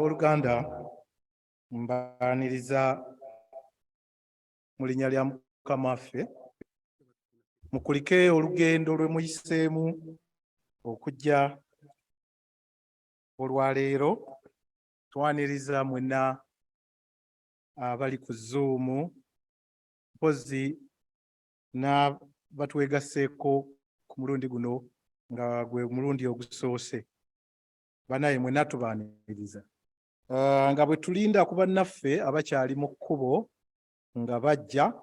Oluganda mbaniriza mu linnya lya Mukama waffe mukulike olugendo lwe muyiseemu okujja olwaleero. Twaniriza mwenna abali ku Zoom, mpozi n'abatwegasseeko ku mulundi guno nga gwe mulundi ogusoose. Banaye mwenna tubaaniriza. Nga bwe tulinda ku bannaffe abakyali mu kkubo nga bajja,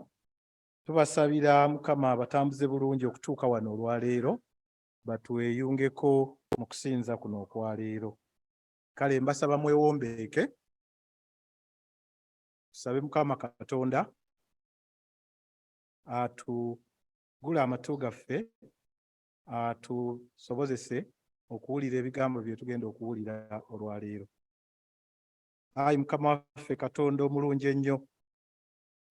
tubasabira Mukama abatambuze bulungi okutuuka wano olwaleero, batweyungeko mu kusinza kuno okwaleero. Kale mbasaba mwewombeeke, tusabe Mukama Katonda atugule amatu gaffe, atusobozese okuwulira ebigambo bye tugenda okuwulira olwaleero. Ayi Mukama waffe Katonda omulungi ennyo,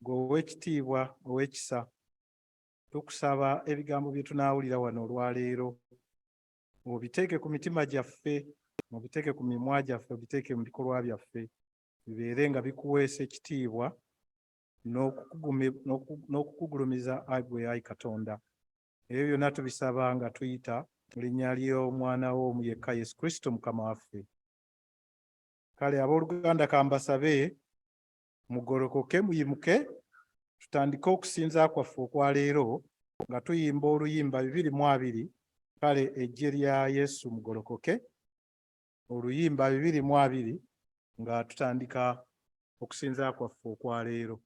gwe ow'ekitiibwa ow'ekisa, tukusaba ebigambo bye tunaawulira wano olwaleero obiteeke ku mitima gyaffe, obiteeke ku mimwa gyaffe, obiteeke mu bikolwa byaffe, bibeere nga bikuweesa ekitiibwa n'okukugulumiza gwe Ayi Katonda. Ebyo byonna tubisaba nga tuyita mu linnya ly'omwana wo omu yekka Yesu Kristo Mukama waffe. Kale abooluganda kambasabe mugolokoke, muyimuke, tutandike okusinza kwaffe okwaleero nga tuyimba oluyimba 220. Kale ejje lya Yesu mugolokoke, oluyimba 220 nga tutandika okusinza kwaffe okwaleero.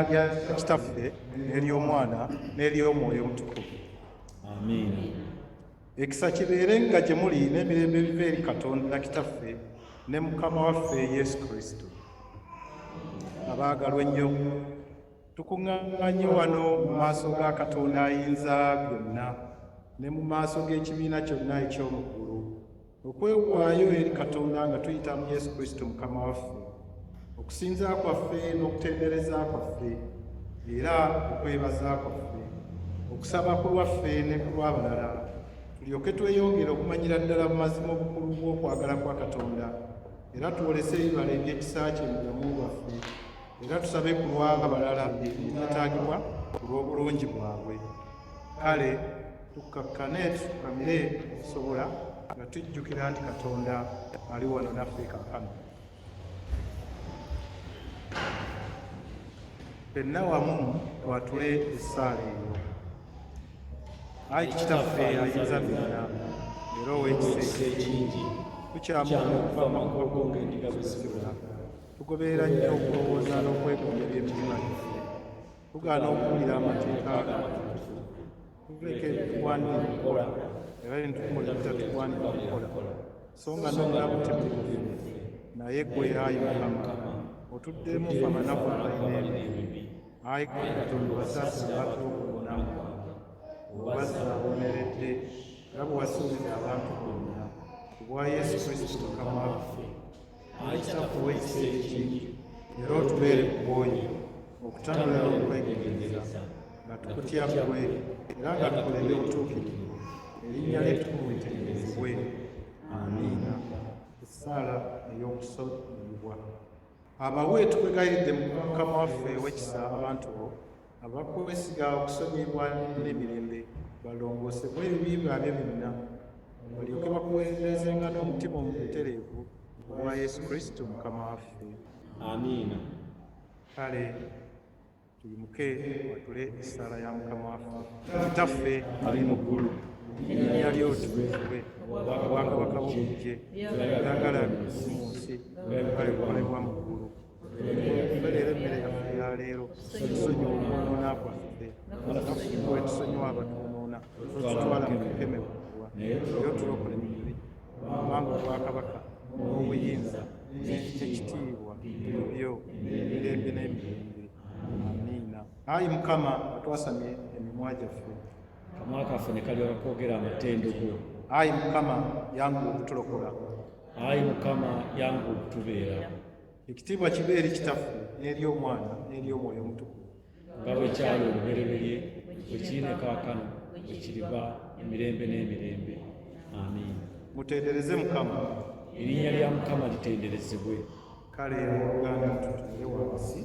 linnya lya Kitaffe n'ery'Omwana n'ery'Omwoyo Omutukuvu. Amiina. Ekisa kibeerenga gye muli n'emirembe ebiva eri Katonda Kitaffe ne Mukama waffe Yesu Kristo. Abaagalwa ennyo, tukuŋŋaanye wano mu maaso ga Katonda Ayinza byonna ne mu maaso g'ekibiina kyonna eky'omu ggulu okwewaayo eri Katonda nga tuyita mu Yesu Kristo Mukama waffe, okusinza kwaffe n'okutendereza kwaffe era okwebaza kwaffe, okusaba ku lwaffe ne ku lw'abalala, tulyoke tweyongere okumanyira ddala mu mazima obukulu bw'okwagala kwa Katonda era tuwolese ebibala eby'ekisa kye mu bulamu bwaffe, era tusabe ku lw'abalala ebyetaagibwa ku lw'obulungi bwabwe. Kale tukkakkane tufukamire okusobola nga tujjukira nti Katonda ali wano naffe kaakano. Ffenna wamu twatule essaala eyo. Ayi Kitaffe ayinza byonna era ow'ekisa ekingi, tukyamuwa okuva mu makubo g'endiga bwe zirula, tugoberera nnyo okulowooza n'okwegomba by'emitima gyaffe, tugaana okuwulira amateeka agatukuvu, tuleka ebituwanira okukola era ne tukola ebitatuwanira okukola, so nga n'obulamu temuli bufu. Naye ggwe Ayi Mukama otuddemu ffe amanaku abalina ebibi. Ayi Katonda wasaasira abantu b'okubonamu, obazza aboneredde nga bwe wasuubiza abantu bonna ku bwa Yesu Kristo Mukama waffe. Ayi Kitaffe ow'ekisa ekingi, era otubeere ku bwoyi okutanulira okwegendereza nga tukutya ggwe era nga tukolere obutuukirivu, erinnya ly'ettukuvu litenderezebwe. Amiina. Essaala ey'okusonyiyibwa. Abawe tukwegayiridde Mukama waffe ow'ekisa abantu bo abakwesiga okusonyiyibwa n'emirembe, balongoosebwe ebibi byabwe byonna, balyoke bakuweerezenga n'omutima omutereevu olwa Yesu Kristo Mukama waffe. Amiina. Kale tuyimuke watule essaala ya Mukama waffe. Kitaffe ali mu ggulu, erinnya lyo litukuzibwe, obwakabaka bwo bujje, ebyagala bituuke mu nsi kale bukolebwa mu ggulu. Tufe leero emmere yaffe ya leero, tusonyiwe okwonoona kwaffe nga ffe tusonyiwa abatwonoona, totutwala mu kukemebwa naye otulokole mu bibi, kubanga obwakabaka n'obuyinza n'ekitiibwa byo emirembe n'emirembe. Amiina. Ayi Mukama atwasamye emimwa gyaffe, akamwa kaffe ne kalyoka koogera amatendo go. Ayi Mukama yangu okutulokola. Ayi Mukama yangu okutubeera. Ekitiibwa kibe eri Kitaffe n'eri Omwana n'eri Omwoyo Omutukuvu, nga bwe kyali olubereberye, bwe kiri ne kaakano, bwe kiriba emirembe n'emirembe. Amiina. mutendereze Mukama. Erinnya lya Mukama litenderezebwe. Kale Luganda tutuule wansi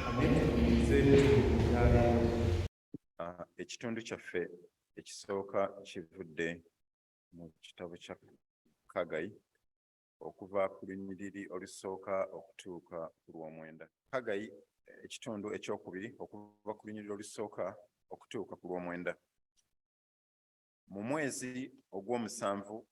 anetutumize ebyaleero. Ekitundu kyaffe ekisooka kivudde mu kitabo kya Kaggayi okuva ku lunyiriri olusooka okutuuka ku lw'omwenda. Kaggayi ekitundu ekyokubiri okuva ku lunyiriri olusooka okutuuka ku lw'omwenda. Mu mwezi ogw'omusanvu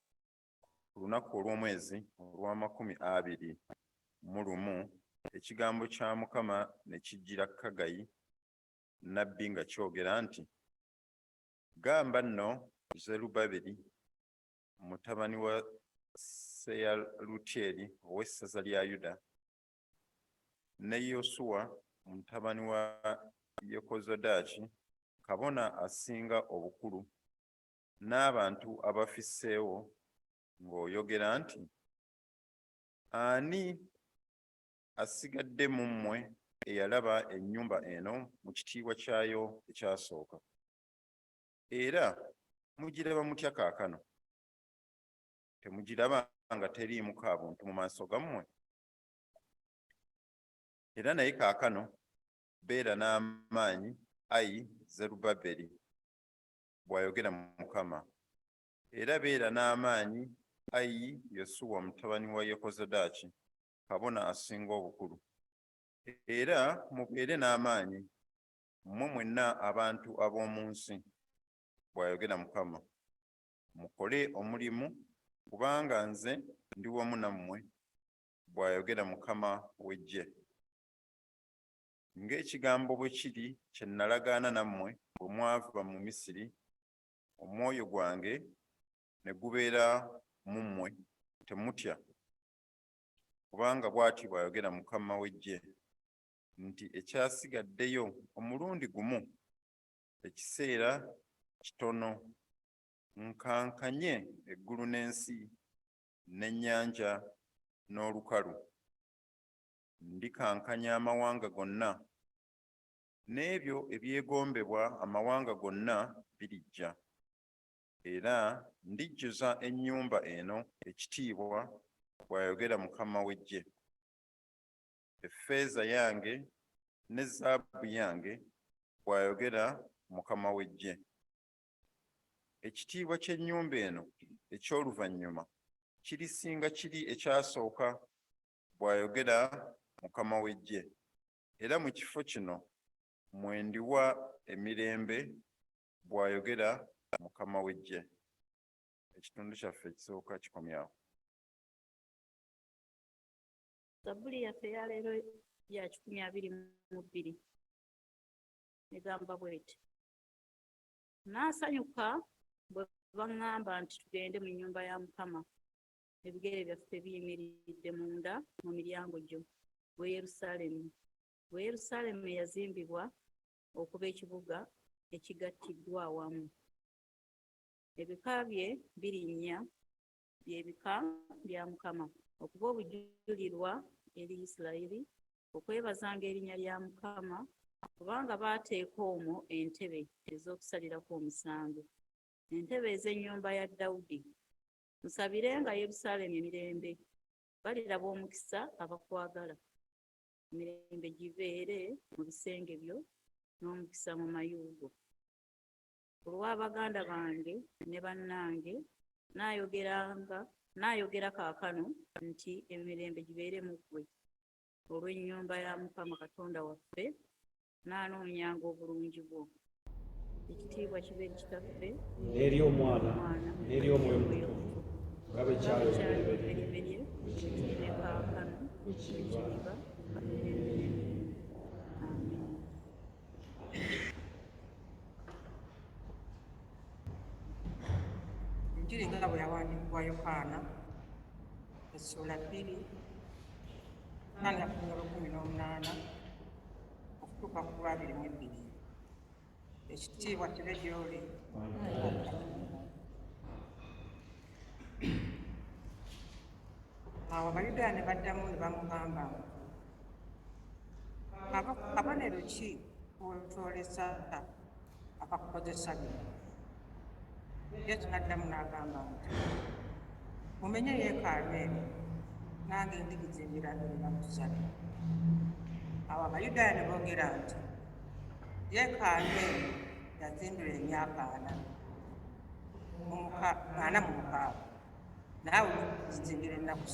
ku lunaku olw'omwezi olw'Amakumi-21 ekigambo kya Mukama ne kijjira Kaggayi nnabbi nga kyogera nti, gamba nno Zerubbaberi mutabani wa Seyalutyeri ow'essaza lya Yuda ne Yosuwa mutabani wa Yekozadaaki kabona asinga obukulu n'abantu abafisseewo ng'oyogera nti, ani asigadde mu mmwe eyalaba ennyumba eno mu kitiibwa kyayo ekyasooka? Era mugiraba mutya kaakano? Temugiraba nga teriimuko abuntu mu maaso gammwe? Era naye kaakano beera n'amaanyi, ayi Zerubbaberi, bw'ayogera Mukama, era beera n'amaanyi, ayi Yosuwa mutabani wa Yekozadaaki kabona asinga obukulu, era mubeere n'amaanyi mmwe mwenna abantu ab'omu nsi, bw'ayogera Mukama, mukole omulimu kubanga nze ndi wamu nammwe, bw'ayogera Mukama w'eggye. ng'ekigambo bwe kiri kye nalagaana nammwe bwe mwava mu Misiri, omwoyo gwange ne gubeera mu mmwe, temutya. Kubanga bw'ati bw'ayogera Mukama w'Eggye nti ekyasigaddeyo omulundi gumu, ekiseera kitono, nkankanye eggulu n'ensi n'ennyanja n'olukalu. Ndikankanya amawanga gonna, n'ebyo ebyegombebwa amawanga gonna birijja. Era ndijjuza ennyumba eno ekitiibwa, bw'ayogera Mukama w'Eggye. Effeeza yange ne zaabu yange, bw'ayogera Mukama w'Eggye. Ekitiibwa ky'ennyumba eno eky'oluvannyuma kirisinga kiri ekyasooka, bw'ayogera Mukama w'Eggye. Era mu kifo kino mwe ndiwa emirembe, bw'ayogera Mukama w'Eggye. Ekitundu kyaffe ekisooka kikomyawo. Zabbuli yaffe ya leero ya 122 egamba bw'eti: Naasanyuka bwe baŋŋamba nti tugende mu nnyumba ya Mukama, ebigere byaffe biyimiridde munda mu miryango gyo, ggwe Yerusaalemi. Ggwe Yerusaalemi eyazimbibwa okuba ekibuga ekigattiddwa awamu. Ebika bye birinnya by'ebika bya Mukama, okuba obujulirwa eri Isirayiri, okwebazanga erinnya lya Mukama, kubanga baateeka omwo entebe ez'okusalirako omusango, entebe ez'ennyumba ya Dawudi. Musabirenga Yerusaalemi emirembe, baliraba omukisa abakwagala. Emirembe gibeere mu bisenge byo n'omukisa mu mayugo. Olw'abaganda bange ne bannange naayogera kaakano nti emirembe gibeere mu ggwe. Olw'ennyumba ya Mukama Katonda waffe, naanoonyanga obulungi bwo. Ekitiibwa kibe kitaffe n'eri Omwana n'eri Omwoyo Omutukuvu, nga bwe kyali olubereberye, ne kaakano, ekiriba kabereberye. Amen. Enjiri nga bwe yawandiikibwa Yokaana, essula 2, 8:18 okutuuka ku 22. Ekitiibwa kibe gy'oli. Awo Abayudaaya ne baddamu ne bamugamba, kabonero ki wetwolesa akakukozesa bino? Yesu n'addamu n'agamba nti, mumenye yeekaalu eno, nange ndigizimbira ennaku 3. Awo Abayudaaya ne boogera nti, yeekaalu eno yazimbirwa emyaka 46, naawe gizimbira ennaku 3.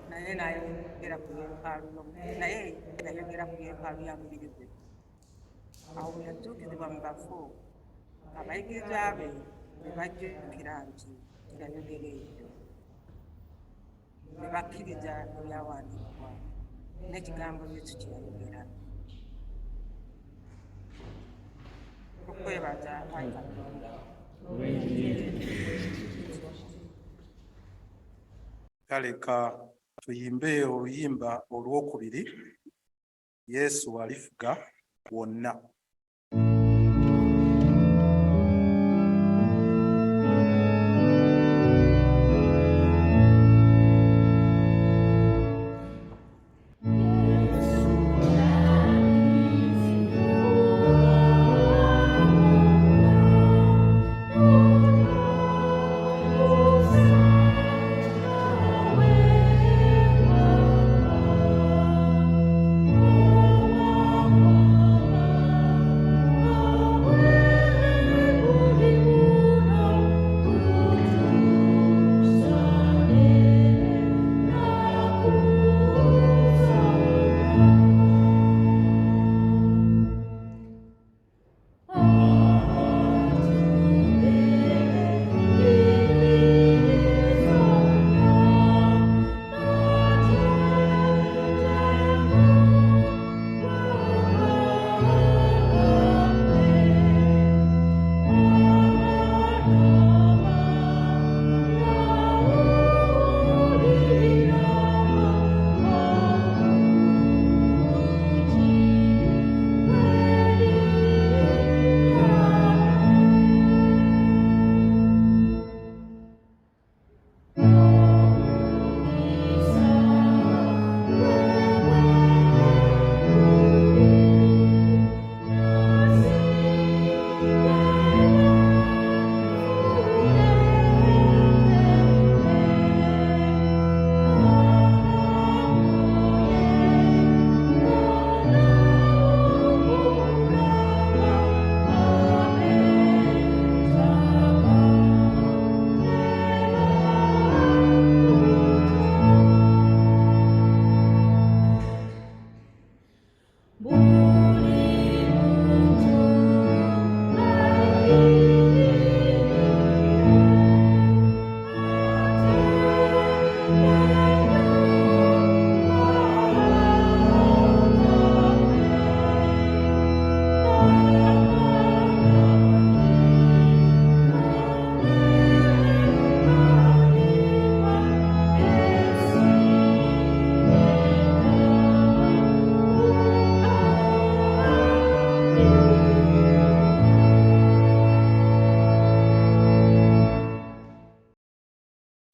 Naye yayogera ku yeekaalu ya mubiri gwe. Awo bwe yazuukizibwa mu bafu, abayigiriza be ne bajjukira nti yayogera ebyo, ne bakkiriza ebyawandiikibwa n'ekigambo Yesu kye yayogera. Tukwebaza Ayi Katonda. Kale ka tuyimbe oluyimba olwokubiri, Yesu alifuga wonna. Oh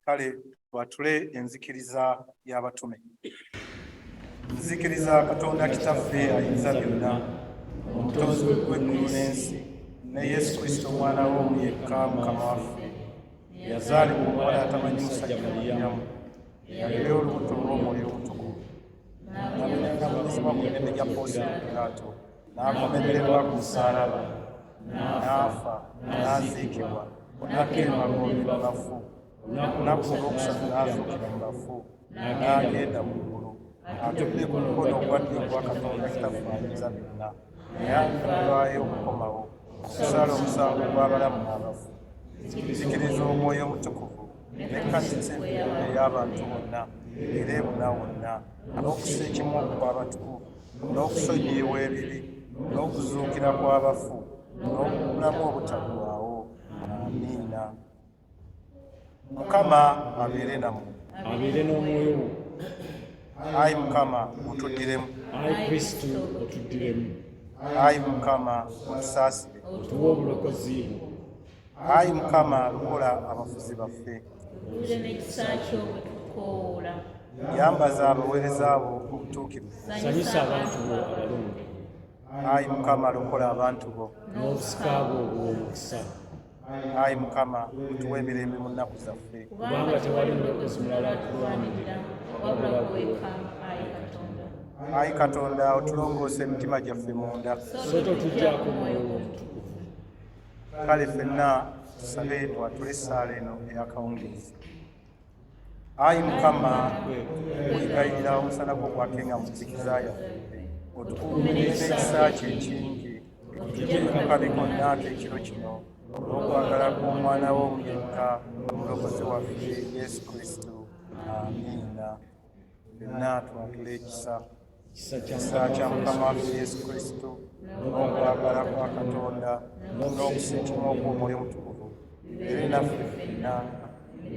Kale twatule enzikiriza y'abatume. Nzikiriza Katonda Kitaffe ayinza byonna, omutonzi w'eggulu n'ensi, ne Yesu Kristo omwana we omu yekka Mukama waffe, yazaalibwa omuwala atamanyi musajja Maliyamu, yabeera olubuto olw'Omwoyo Omutukuvu, n'abonerezebwa mu ddembe lya Ponsiyo Piraato, n'akomererwa ku musaalaba, n'afa, n'aziikibwa, n'akkirwa mu bafu, olunaku olwokusatu n'azuukira mu bafu, n'agenda mu ggulu, atudde ku mukono ogwa ddyo ogwa Katonda Kitaffe ayinza byonna, naye alivaayo okukomawo okusala omusango gw'abalamu n'abafu. Nzikiriza Omwoyo Omutukuvu n'Ekkanisa empya ey'abantu bonna era ebuna wonna, n'okussa ekimu okw'abatukuvu, n'okusonyiyibwa ebibi, n'okuzuukira kw'abafu, n'obulamu obutaggwaawo. Amiina. Mukama abeere nammwe. Abeere n'omwoyo wo. Ayi Mukama otuddiremu. Ayi Kristo otuddiremu. Ayi Mukama otusaasire. Otuwe obulokozi bwo. Ayi Mukama lokola abafuzi baffe. Owulire n'ekisa kyo bwe tukoola. Yambaza abaweereza bo obutuukirivu. Sanyusa abantu bo abalungi. Ayi Mukama lokola abantu bo. N'obusika bwo obw'omukisa. Ayi Mukama otuwe emirembe mu nnaku zaffe. Kubanga tewali mulokozi mulala kulwanirira wabula gwe wekka, Ayi Katonda. Ayi Katonda otulongoose emitima gyaffe munda. So totuggyaako Omwoyo wo Omutukuvu. Kale ffenna tusabe twatule essaala eno ey'akawungeezi. Ayi Mukama wegayirira omusana gwo gwakenga mu nzikiza yaffe, otukuumire n'ekisa kyo ekingi, otugye mu kabi konna ak'ekiro kino olw'okwagala kw'omwana wo omu yekka omulokozi waffe Yesu Kristo. Amiina. Ffenna twatule ekisa kya Mukama waffe Yesu Kristo n'okwagala kwa Katonda n'okussa ekimu okw'Omwoyo Omutukuvu bibeere naffe ffenna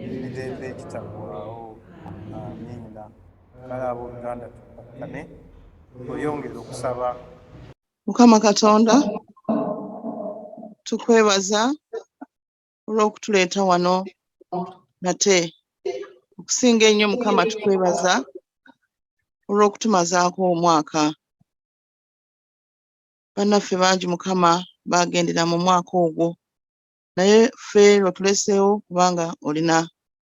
emirembe egitaggwaawo. Amiina. Kale abooluganda tukakkane oyongere okusaba. Mukama Katonda tukwebaza olw'okutuleeta wano nate okusinga ennyo. Mukama tukwebaza olw'okutumazaako omwaka. Bannaffe bangi Mukama bagendera mu mwaka ogwo, naye ffe lwetuleseewo kubanga olina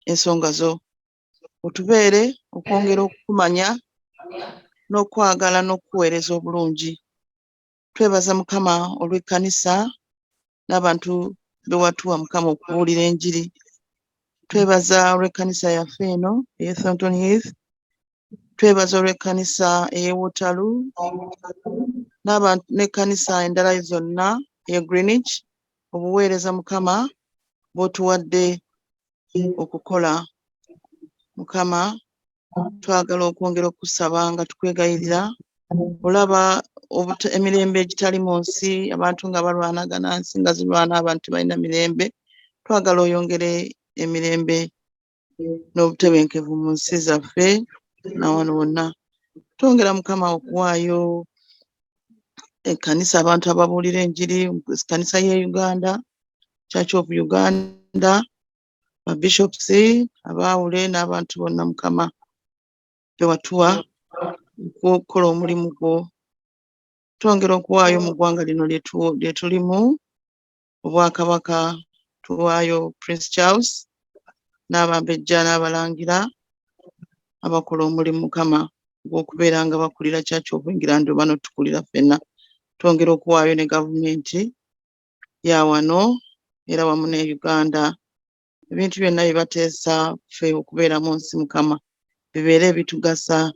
ensonga zo. Otubeere okwongera okukumanya n'okwagala n'okukuweereza obulungi. Twebaza Mukama olw'Ekkanisa n'abantu be watuwa Mukama okubuulira enjiri. Twebaza olw'Ekkanisa yaffe eno eye Thornton Heath. Twebaza olw'Ekkanisa ey'Ewutalu n'Ekkanisa endala zonna eye Greenwich, obuweereza Mukama bw'otuwadde okukola. Mukama twagala okwongera okusaba nga tukwegayirira. Olaba emirembe egitali mu nsi, abantu nga balwanagana, nsi nga zirwana, abantu balina mirembe. Twagala oyongere emirembe n'obutebenkevu mu nsi zaffe na wano wonna. Twongera Mukama okuwaayo Ekkanisa, abantu ababuulira enjiri, Kkanisa y'Uganda, Church of Uganda, Bishops, abaawule n'abantu bonna Mukama be watuwa okukola omulimu gwo. Twongera okuwaayo mu ggwanga lino lye tulimu, Obwakabaka, tuwaayo Prince Charles n'abambejja n'abalangira abakola omulimu Mukama gw'okubeera nga bakulira Church of England oba n'otukulira ffenna. Twongera okuwaayo ne gavumenti ya wano era wamu ne Uganda. Ebintu byonna bye bateesa ffe okubeera mu nsi Mukama bibeere ebitugasa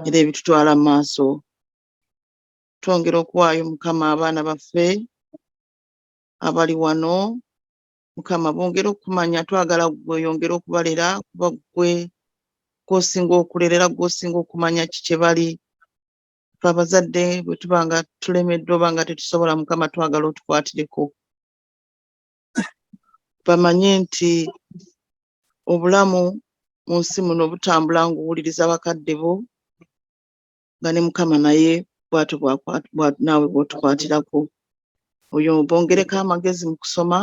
era ebitutwala mu maaso. Twongera okuwaayo Mukama abaana baffe abali wano Mukama bongera okumanya. Twagala gwe oyongera okubalera, kuba gwe gw'osinga okulerera, gw'osinga okumanya kye bali. Ffe abazadde bwe tuba nga tulemeddwa oba nga tetusobola Mukama twagala otukwatireko. Bamanye nti obulamu mu nsi muno butambula ng'owuliriza bakadde bo, nga ne Mukama naye bw'atyo naawe bw'otukwatirako. Oyo bongereko amagezi mu kusoma,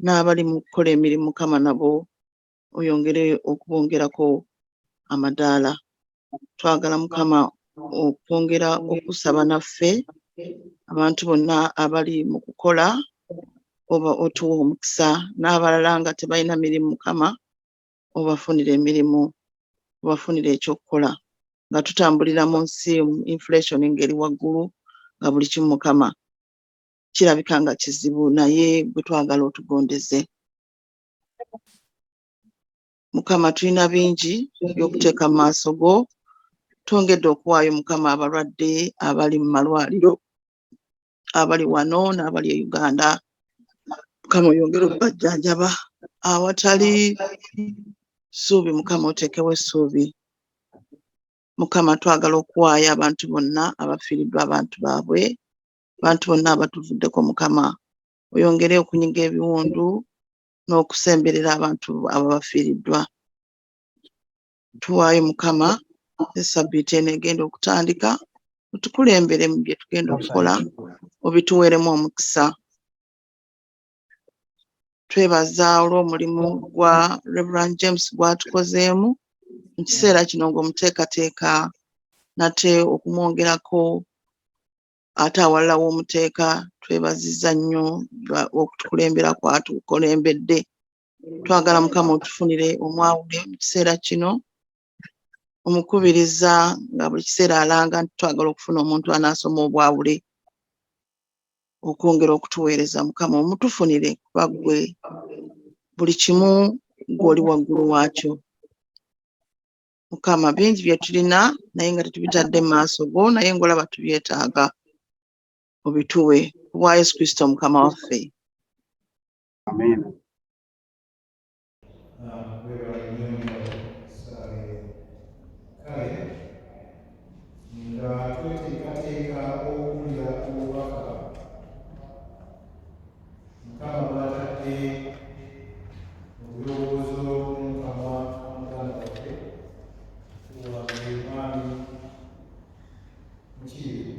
n'abali mu kukola emirimu Mukama nabo oyongere okubongerako amadaala. Twagala Mukama okwongera okusaba naffe abantu bonna abali mu kukola oba otuwa omukisa, n'abalala nga tebalina mirimu Mukama obafunire emirimu, obafunire ekyokukola, nga tutambulira mu nsi inflation ngeri waggulu, nga buli kimu Mukama kirabika nga kizibu, naye gwe twagala otugondeze. Mukama tulina bingi by'okuteeka mu maaso go. Twongedde okuwaayo Mukama abalwadde abali mu malwaliro, abali wano n'abali e Uganda. Mukama oyongere okubajjanjaba. Awatali ssuubi Mukama oteekewo essuubi. Mukama twagala okuwaayo abantu bonna abafiiriddwa abantu baabwe, abantu bonna abatuvuddeko Mukama oyongere okunyiga ebiwundu n'okusemberera abantu abafiiriddwa. Tuwaayo Mukama Ssabbiiti eno egenda okutandika, otukulembere mu bye tugenda okukola, obituweeremu omukisa. Twebaza olw'omulimu gwa Reverend James gwatukozeemu mu kiseera kino ng'omuteekateeka nate okumwongerako ate awalala w'omuteeka. Twebazizza nnyo okutukulembera kwatukulembedde. Twagala Mukama otufunire omwawule mu kiseera kino, omukubiriza nga buli kiseera alanga nti twagala okufuna omuntu anaasoma obwawule, okwongera okutuweereza Mukama omutufunire, kuba ggwe buli kimu gw'oli waggulu waakyo. Mukama bingi bye tulina naye nga tetubitadde mu maaso go, naye ng'olaba tubyetaaga, obituwe kubwa Yesu Kristo Mukama waffe. Amen. Kale nga tweteekateeka okuwulira obubaka Mukama bw'atadde mu birowoozo n'omukamwa ka muganda waffe wabwe mwami Mukiibi,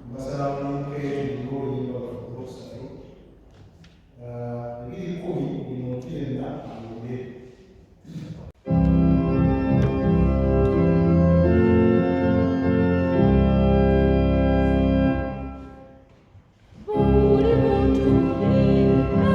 mbasaba mumpeeyo oluyimba lwaffe olwokusatu 2:10 buli muntu yenna awulire. Buli muntu yenna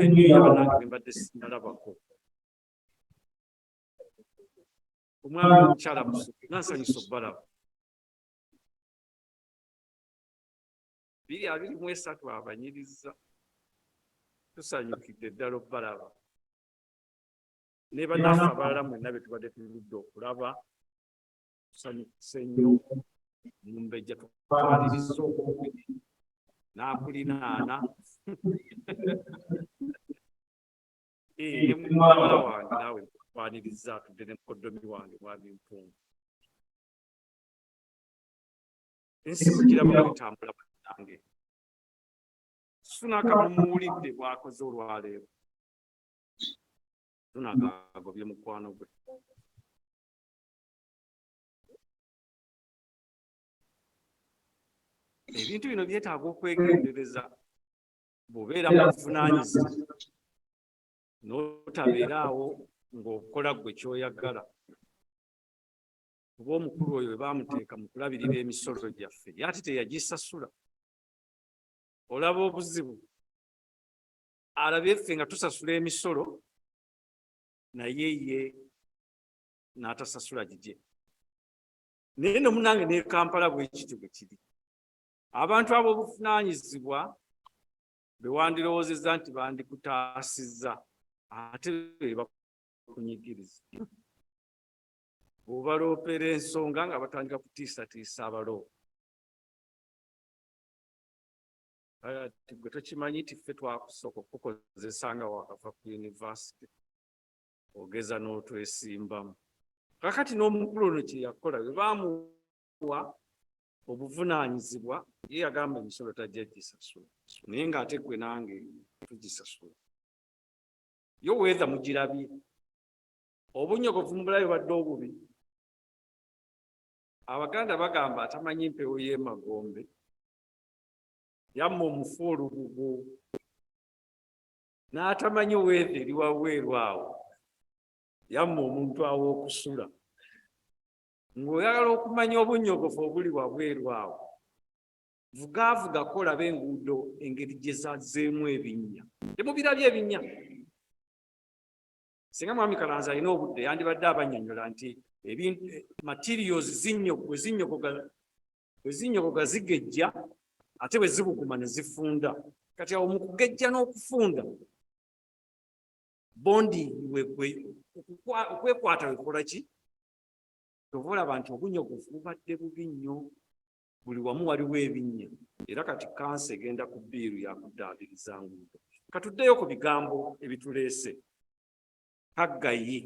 ennyo y'abannange be mbadde sinalabako. Omwami omukyala musuku nansanyusa obbalaba. 223 abanyiriza. Tusanyukidde ddala obbalaba. Ne bannaffe abalala mwenna be tubadde tuludde okulaba. Tusanyukise nnyo. Mumbejja tukwaniriza okubiri. N'akulinaana. Ne muwala wange naawe tukwaniriza atudde ne mukoddomi wange mwami Mpungu. Ensi mugiraba bwetambula bannange. Sunaka mumuwulidde bw'akoze olwaleero. Sunaka agobye mukwano gwe. Ebintu bino byetaaga okwegendereza. Bw'obeera mu buvunaanyizibwa n'otabeeraawo ng'okola gwe ky'oyagala. Kuba omukulu oyo bwe baamuteeka mu kulabirira emisolo gyaffe ate teyagisasula. Olaba obuzibu. Alabye ffe nga tusasula emisolo naye ye n'atasasula gigye. Naye no munange ne Kampala bw'ekityo bwe kiri. Abantu ab'obuvunaanyizibwa be wandirowoozezza nti bandikutaasizza ate be bakunyigiriza. Bw'obaloopera ensonga nga batandika kutiisatiisa abaloopa. Gwe tokimanyi nti ffe twakusooka okukozesa nga wakava ku yunivasite ogeza n'otwesimbamu. Kakati n'omukulu ono kye yakola bwe baamuwa obuvunaanyizibwa ye yagamba emisolo tajja gisasula. Naye ng'ate gwe nange tugisasula. Yo weeza mugirabye. Obunyogovu mu bulabe badde obubi. Abaganda bagamba atamanyi mpewo y'emagombe yamma omufu olubugo. N'atamanyi weeza eri waweerwa awo yamma omuntu aw'okusula. Ng'oyagala okumanya obunyogovu obuli wabweru awo, vugaavuga kolaba enguudo engeri gye zazzeemu ebinnya. Temubirabye ebinnya. Singa mwami Kalanzi alina obudde yandibadde abannyonnyola nti ebintu materials bwe zinyogoga zigejja ate bwe zibuguma ne zifunda. Kati awo mu kugejja n'okufunda bondi okwekwata wekola ki? Tova olaba nti obunyogovu bubadde bubi nnyo. Buli wamu waliwo ebinnya. Era kati kansa egenda ku bbiiru yakuddaabiriza nguudo. Katuddeyo ku bigambo ebituleese. Haggayi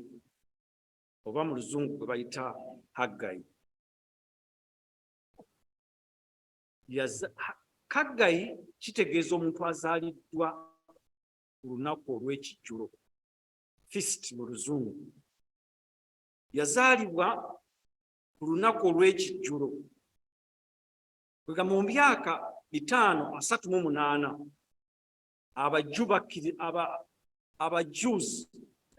oba mu luzungu gwe bayita Haggayi. Haggayi kitegeeza omuntu azaaliddwa ku lunaku olw'ekijjulo. Feast mu luzungu. Yazaalibwa ku lunaku olw'ekijjulo. Kwega mu myaka 538 abajuuzi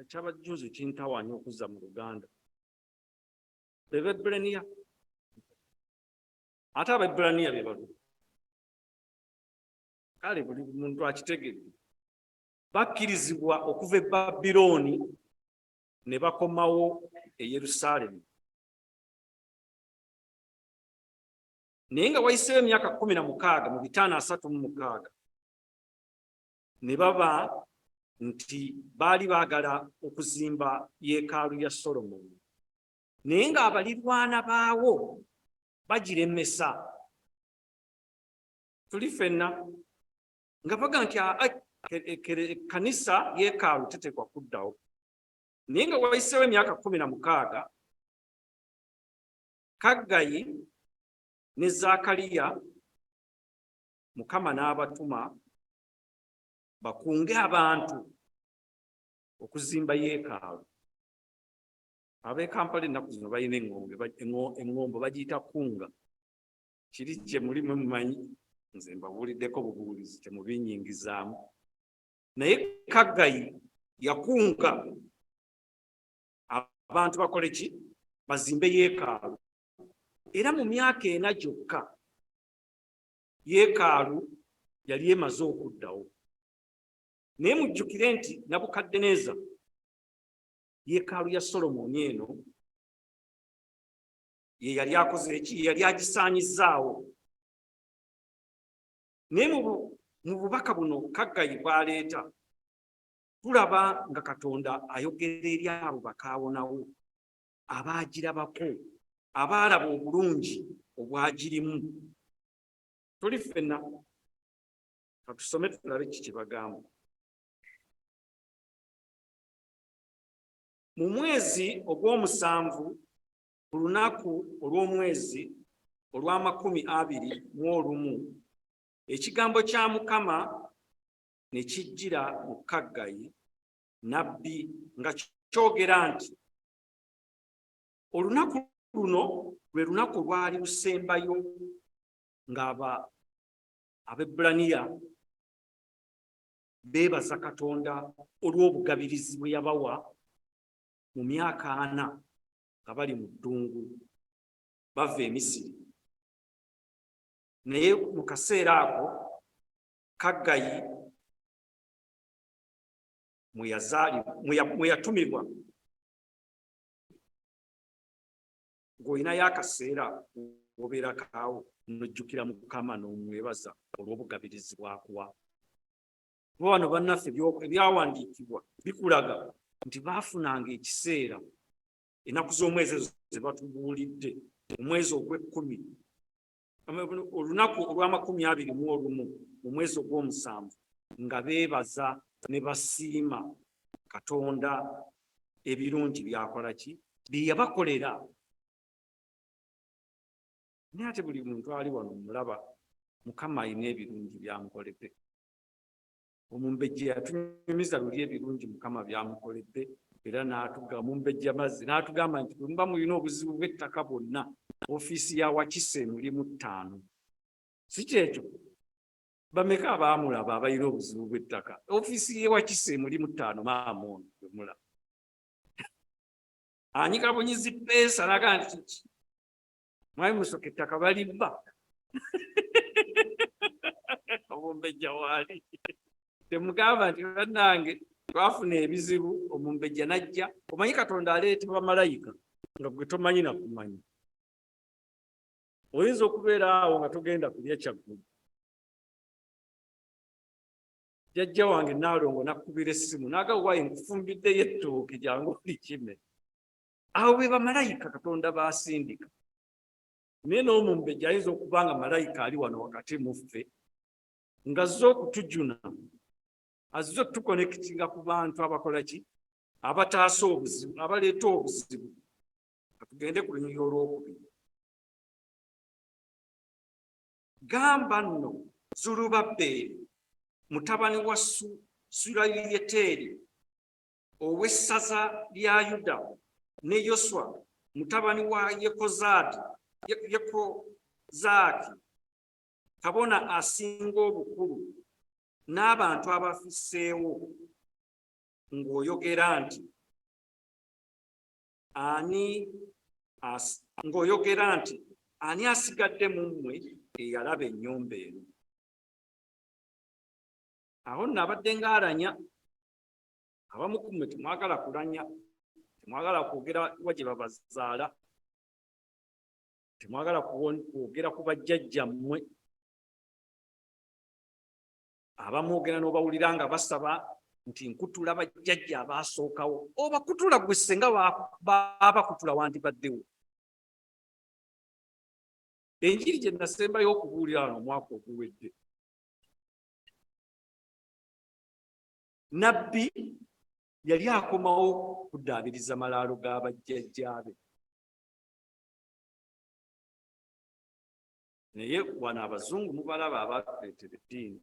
ekyabajuuzi kintawanya okuzza mu Luganda. B'Ebbulaniya. Ate Abaebbulaniya be balu. Kale buli muntu akitegedde. Bakkirizibwa okuva e Babirooni ne bakomawo e Yerusaalemi. Naye nga wayiseewo emyaka 16 mu 536 ne baba nti baali baagala okuzimba yeekaalu ya Solomoni. Naye ng'abalirwana baawo bagiremesa. Tuli ffenna nga baga nti Ekkanisa yeekaalu tetekwa kuddawo. Naye nga wayiseewo emyaka 16 Haggayi ne Zaakaliya Mukama n'abatuma bakunge abantu okuzimba yeekaalu. Ab'e Kampala ennaku zino balina eŋŋombo bagiyita kunga. Kiri kye mulimu mumanyi, nze mbabuuliddeko bubuulizi temubinyingizaamu. Naye Haggayi yakunga abantu bakole ki? Bazimbe yeekaalu. Era mu myaka 4 gyokka yeekaalu yali emaze okuddawo. naye mujjukire nti Nabukaddeneza yeekaalu ya Solomoni eno ye yali akoze eki, yali agisaanyizzaawo. Naye mu bubaka buno Kaggayi bw'aleeta tulaba nga Katonda ayogera eri abo bakaawonawo abaagirabako, abaalaba obulungi obwagirimu. Tuli ffenna katusome tulabe kiki bagamba. Mu mwezi ogw'omusanvu ku lunaku olw'omwezi olw'21 ekigambo kya Mukama ne kijjira mu Kaggayi nnabbi nga kyogera nti, olunaku luno lwe lunaku lwali lusembayo ng'Abebbulaniya beebaza Katonda olw'obugabirizi bwe yabawa mu myaka 4 nga bali mu ddungu bava e Misiri. Naye mu kaseera ako Kaggayi mwe yatumirwa, ng'olinayo akaseera obeera kaawo n'ojjukira Mukama n'omwebaza olw'obugabirizi bw'akuwa. Wano bannaffe ebyawandiikibwa bikulaga nti baafunanga ekiseera, ennaku z'omwezi ezo ze batubuulidde, omwezi ogw'ekkumi, olunaku olw'21 mu mwezi ogw'omusanvu, nga beebaza ne basiima Katonda ebirungi byakola ki, bye yabakolera. Naye ate buli muntu ali wano mulaba Mukama alina ebirungi byamukoledde. Omumbejja yatunyumiza luli ebirungi Mukama byamukoledde, era n'atugamba mumbejja mazzi, n'atugamba nti bwe muba mulina obuzibu bw'ettaka bwonna, ofiisi ya Wakise mulimu 5. Si kyekyo? Bameka abaamulaba abalina obuzibu bw'ettaka? Ofiisi ye Wakise mulimu 5, maama ono bwe mulaba. Anyikabunyizi ppeesa n'agamba nti kiki? Mwami musoka ettaka balibba. Omumbejja waali. Temugamba nti bannange twafuna ebizibu, omumbejja najja. Omanyi Katonda aleeta bamalayika nga gwe tomanyi na kumanya. Oyinza okubeera awo nga togenda kulya kyaggulu. Jjajja wange Naalongo nakkubira essimu n'agamba waayi nkufumbiddeyo ettooke jangu olikime. Awo be bamalayika Katonda baasindika. Naye n'omumbejja ayinza okuba nga malayika ali wano wakati mu ffe nga azze okutujuna, azze otukonekitinga ku bantu abakola ki, abataasa obuzibu, abaleeta obuzibu. Katugende ku lunyiriri olwokubiri. Gamba nno Zerubabbeeri mutabani wa Surayiyeteri ow'essaza lya Yuda, ne Yoswa mutabani wa Yekozaaki kabona asinga obukulu, n'abantu abafisseewo, ng'oyogera nti ani asigadde mu mmwe eyalaba ennyumba eno? Awo nno abadde ng'alanya. Abamu ku mmwe temwagala kulanya, temwagala kwogera wa gye babazaala, temwagala kwogera ku bajjajjammwe. Abamwogera n'obawulira nga basaba nti nkutula bajjajja abaasookawo. Obakutula gwe senga baabakutula wandibaddewo. Enjiri gye nasembayo okubuulira wano omwaka oguwedde, Nabbi yali akomawo kuddaabiriza malaalo ga bajjajjaabe. Naye wano Abazungu mubalaba abatuleetera eddiini,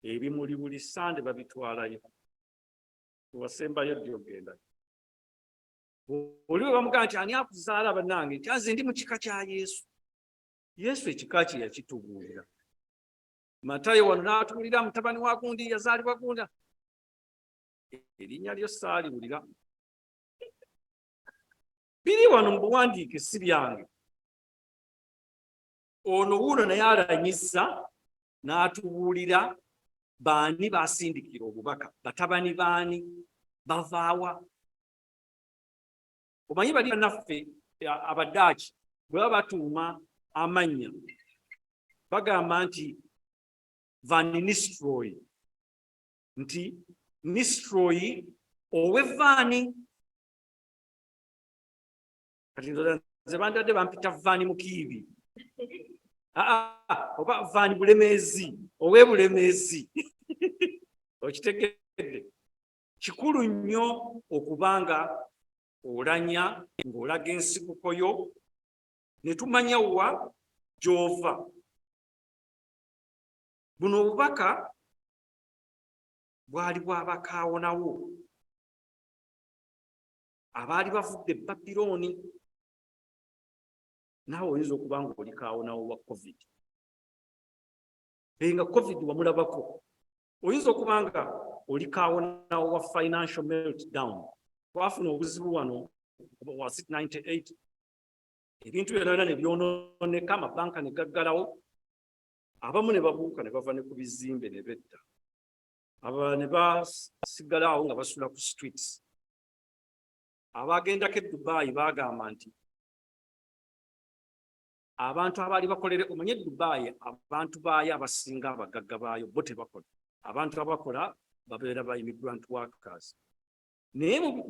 ebimuli buli Sande babitwalayo. Wasembayo ddi ogendayo. Oliwo bamugamba nti ani akuzaala bannange? Nti nze ndi mu kika kya Yesu. Yesu ekika kye yakitubuulira. Matayo wano n'atubuulira mutabani wa gundi yazaalibwa gundi. Erinnya lyo saaliwulira. Biri wano mu buwandiike si byange. Ono wuuno naye alanyisa n'atubuulira baani basindikira obubaka, batabani baani, bavaawa. Omanyi bali naffe Abadaaki bwe baba batuuma amannya bagamba nti Van Nistelrooy, nti Nistelrooy ow'Evaani. Kati nze bandadde bampita Vaani Mukiibi. Oba Vaani Bulemeezi, ow'Ebulemeezi. Okitegedde. Kikulu nnyo okubanga olanya ng'olaga ensibuko yo ne tumanya wa gy'ova. Buno obubaka bwali bw'abakaawonawo abaali bavudde e Babirooni. Naawe oyinza okuba nga oli kaawonawo wa COVID. Nga COVID wamulabako. Oyinza okuba nga oli kaawonawo wa financial meltdown. Twafuna obuzibu wano wa 98. Ebintu byonna ne byonooneka, amabanka ne gaggalawo. Abamu ne babuuka ne bava ne ku bizimbe ne bedda. Abalala ne basigalawo nga basula ku streets. Abagendako e Dubai bagamba nti abantu abaali bakolere, omanye Dubai abantu baayo abasinga abagagga baayo bo tebakola. Abantu abakola babeera ba immigrant workers. Naye mu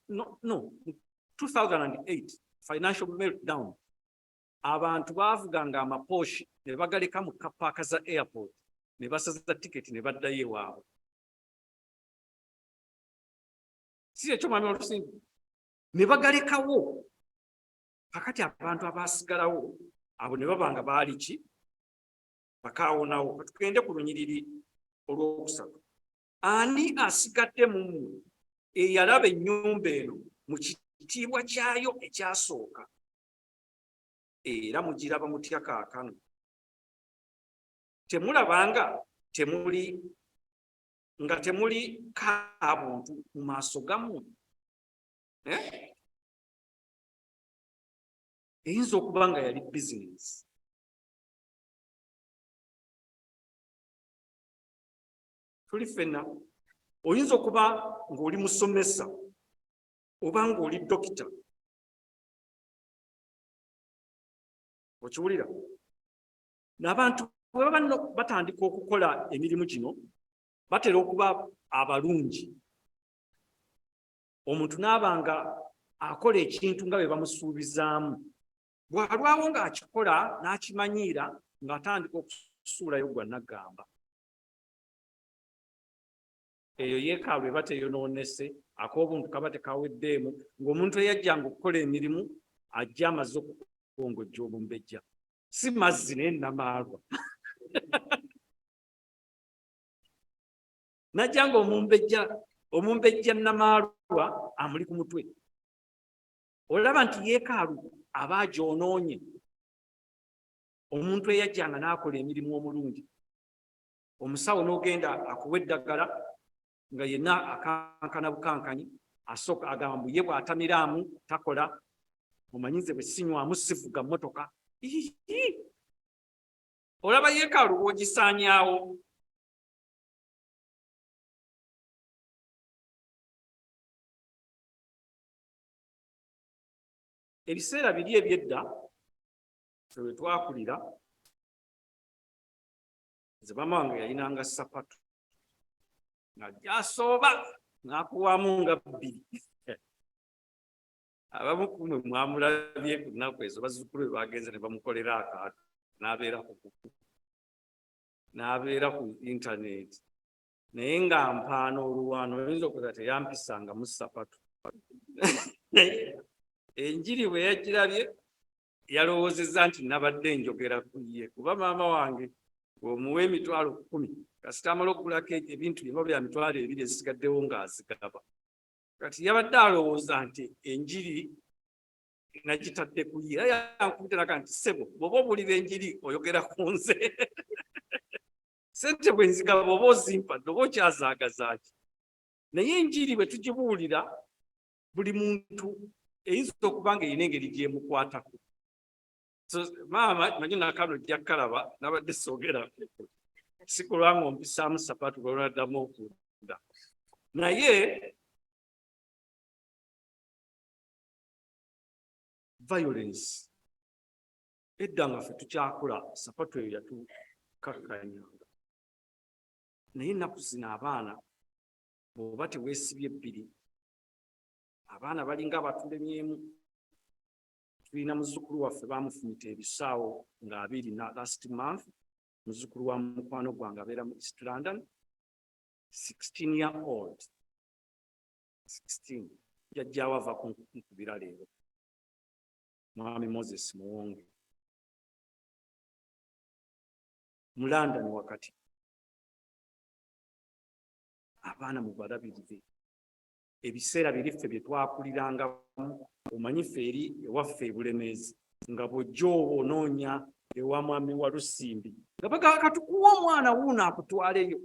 2008 financial meltdown, abantu baavuganga amapooshi ne bagaleka mu kapaaka za airport ne basaza tiketi ne baddayo ewaabwe. Si ekyo mwami olusinga ne bagalekawo. Kakati abantu abaasigalawo abo ne babanga baali ki? Bakaawonawo. Tugende ku lunyiriri olw'okusatu. Ani asigadde mu mmwe eyalaba ennyumba eno mu kitiibwa kyayo ekyasooka era mugiraba mutya kaakano? Temulabanga temuli kaabuntu mu maaso gammwe? Eyinza okuba nga yali bizinesi. Tuli ffenna. Oyinza okuba ng'oli musomesa oba ng'oli dokita. Okiwulira? N'abantu bwe baba batandika okukola emirimu gino batera okuba abalungi. Omuntu n'abanga akola ekintu nga bwe bamusuubizaamu. Bw'alwawo ng'akikola n'akimanyiira ng'atandika okusuulayo gwa naggamba. Eyo yeekaalu eba teyonoonese, ak'obuntu kaba tekaweddeemu, ng'omuntu eyajjanga okukola emirimu ajja amaze okukongojja omumbejja. Si mazzi naye namaalwa. Najja nga omumbejja namaalwa amuli ku mutwe. Olaba nti yeekaalu aba agyonoonye. Omuntu eyajjanga n'akola emirimu omulungi. Omusawo n'ogenda akuwa eddagala nga yenna akankana bukankanyi, asooka agamba ye bw'atamiraamu takola, mumanyize bwe sinywamu sivuga mmotoka. Olaba yeekaalu bw'ogisaanyaawo. Ebiseera biri ebyedda we twakulira, nze maama wange yalinanga sapatu nga gy'asooba n'akuwamu nga 2. Abamu ku mmwe mwamulabye ku nnaku ezo bazzukulu be bagenze ne bamukolera akaatu n'abeera ku intaneti, naye nga mpaana oluwaano oyinza okuza teyampisangamu sapatu. Enjiri bwe yagirabye yalowoozezza nti nabadde njogera ku ye, kuba maama wange bw'omuwa emitwalo 10 kasita amala okugulako ebintu byonna bya mitwalo 2 ezisigaddewo ng'azigaba. Kati yabadde alowooza nti enjiri nagitadde ku ye. Era yankubitiraga nti ssebo bw'oba obuulira enjiri oyogera ku nze. Ssente bwe nzigaba oba ozimpadde oba okyazaagazaaki. Naye enjiri bwe tugibuulira buli muntu eyinza okuba nga erina engeri gy'emukwatako. So maama manyi nakano jja kalaba nabadde soogera. sikulwanga ompisaamu sapatu lwonaddamu okudda naye violence edda nga ffe tukyakula sapatu eyo yatukakkanyanga naye ennaku zino abaana bw'oba teweesibye ebbiri abaana balinga abatulemyemu. Tulina muzzukulu waffe bamufumita ebisaawo nga 2 na last month, muzzukulu wa mukwano gwange abeera mu East London, 16-year-old 16 jajjaawo ava kunkubira leero, mwami Moses Muwonge mu London wakati. Abaana mubalabirire ebiseera biriffe bye twakulirangamu. Omanyi ffe eri ewaffe e Bulemeezi nga bw'ojja onoonya ewa mwami wa Lusimbi nga bagamba katukuwa omwana wuuno akutwaleyo,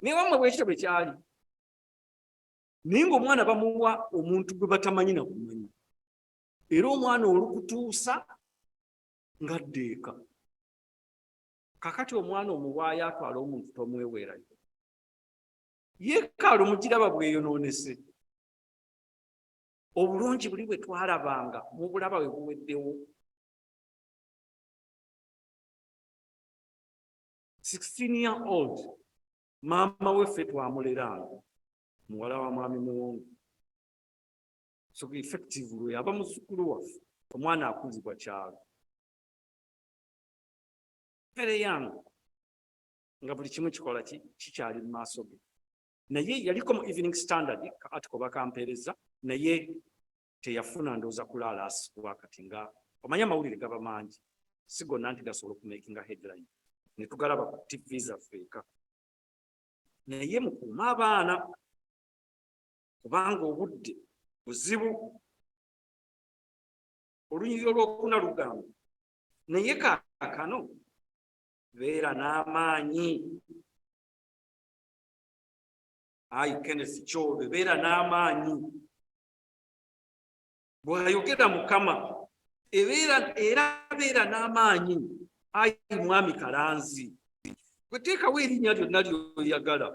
naye wamwe bwekityo bwe kyali. Naye ng'omwana bamuwa omuntu gwe batamanyi na kumanyi, era omwana olukutuusa ng'adda eka. Kakati omwana omuwaayo atwala omuntu tomweweerayo, yeekaalu mugiraba bweyonoonese. Obulungi buli bwe twalabanga mubulaba bwe buweddewo. 16-year-old maama weffe twamuleranga, muwala wa mwami Muwonge. So effectively aba muzzukulu waffe, omwana akuzibwa kyalo. Very young, nga buli kimu kikola kikyali mu maaso ge. Naye yaliko mu Evening Standard article bakampeereza, naye teyafuna ndowooza kulaala asibwa kati nga omanya amawulire gaba mangi, si gonna nti gasobola okumakinga headline ne tugalaba ku TV zaffe eka. Naye mukuuma abaana kubanga obudde buzibu, olunyiriro olw'okuna lugamba, naye kaakano beera n'amaanyi. Ayi Kenneth Kyobe, beera n'amaanyi. Bw'ayogera Mukama era beera n'amaanyi. Ayi mwami Kalanzi, gwe teekawo erinnya lyonna ly'oyagala.